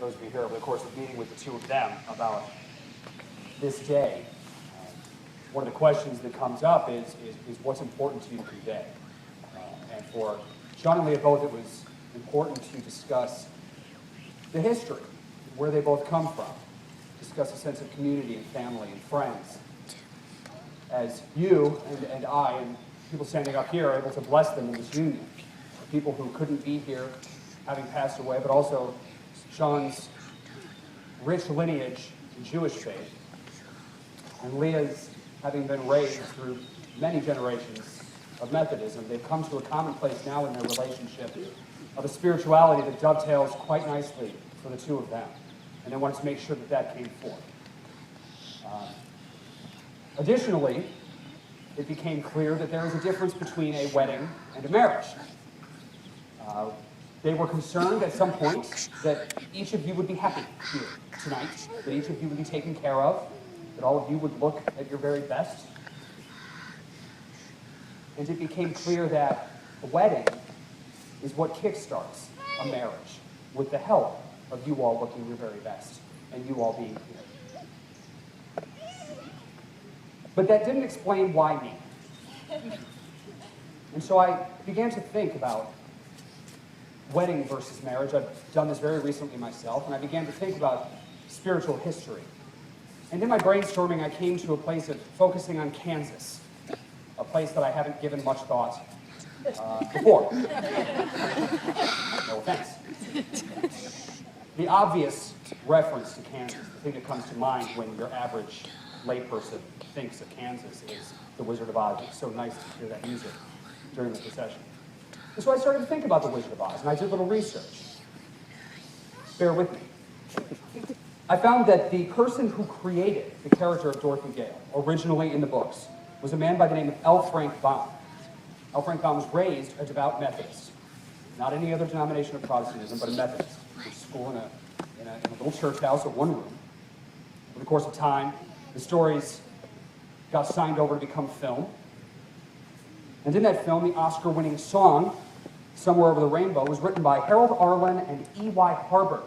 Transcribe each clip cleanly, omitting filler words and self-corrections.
those of you here over the course of meeting with the two of them about this day. One of the questions that comes up is what's important to you today? And for Sean and Leah both, it was important to discuss the history, where they both come from, discuss a sense of community and family and friends. As you and I and people standing up here are able to bless them in this union, people who couldn't be here having passed away, but also Sean's rich lineage in Jewish faith, and Leah's having been raised through many generations of Methodism. They've come to a common place now in their relationship of a spirituality that dovetails quite nicely for the two of them. And they wanted to make sure that that came forth. Additionally, it became clear that there is a difference between a wedding and a marriage. They were concerned at some point that each of you would be happy here tonight, that each of you would be taken care of, that all of you would look at your very best. And it became clear that a wedding is what kickstarts a marriage, with the help of you all looking your very best and you all being here. But that didn't explain why me. And so I began to think about wedding versus marriage. I've done this very recently myself, and I began to think about spiritual history. And in my brainstorming, I came to a place of focusing on Kansas, a place that I haven't given much thought before. No offense. The obvious reference to Kansas, the thing that comes to mind when your average layperson thinks of Kansas, is the Wizard of Oz. It's so nice to hear that music during the procession. And so I started to think about the Wizard of Oz, and I did a little research. Bear with me. I found that the person who created the character of Dorothy Gale, originally in the books, was a man by the name of L. Frank Baum. L. Frank Baum was raised a devout Methodist. Not any other denomination of Protestantism, but a Methodist. He went to school in a little church house, a one room. Over the course of time, the stories got signed over to become film. And in that film, the Oscar-winning song, Somewhere Over the Rainbow, was written by Harold Arlen and E.Y. Harburg,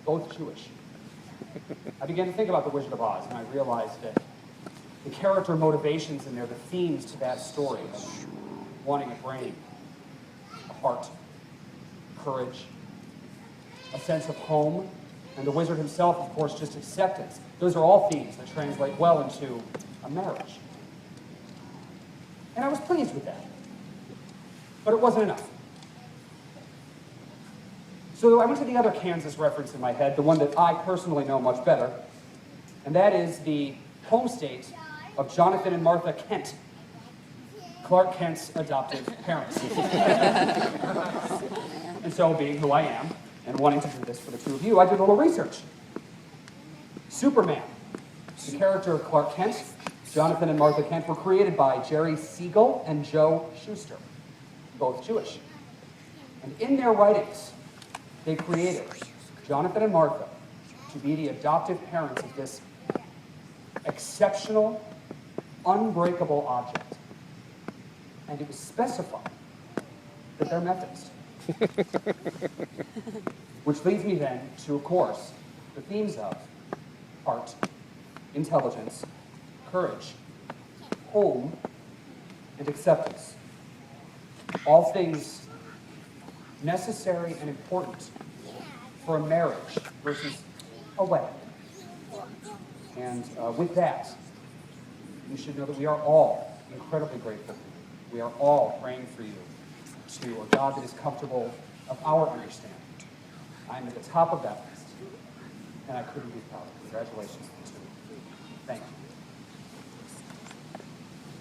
both Jewish. I began to think about The Wizard of Oz, and I realized that the character motivations in there, the themes to that story, of wanting a brain, a heart, courage, a sense of home, and the wizard himself, of course, just acceptance. Those are all themes that translate well into a marriage. And I was pleased with that. But it wasn't enough. So I went to the other Kansas reference in my head, the one that I personally know much better, and that is the home state of Jonathan and Martha Kent, Clark Kent's adoptive parents. And so, being who I am, and wanting to do this for the two of you, I did a little research. Superman, the character of Clark Kent, Jonathan and Martha Kent, were created by Jerry Siegel and Joe Shuster, both Jewish. And in their writings, they created Jonathan and Martha to be the adoptive parents of this exceptional, unbreakable object. And it was specified that they're Methodists. Which leads me then to, of course, the themes of heart, intelligence, courage, home, and acceptance. All things necessary and important for a marriage versus a wedding. And with that, you should know that we are all incredibly grateful. We are all praying for you to a God that is comfortable of our understanding. I'm at the top of that list, and I couldn't be prouder. Congratulations to you. Thank you.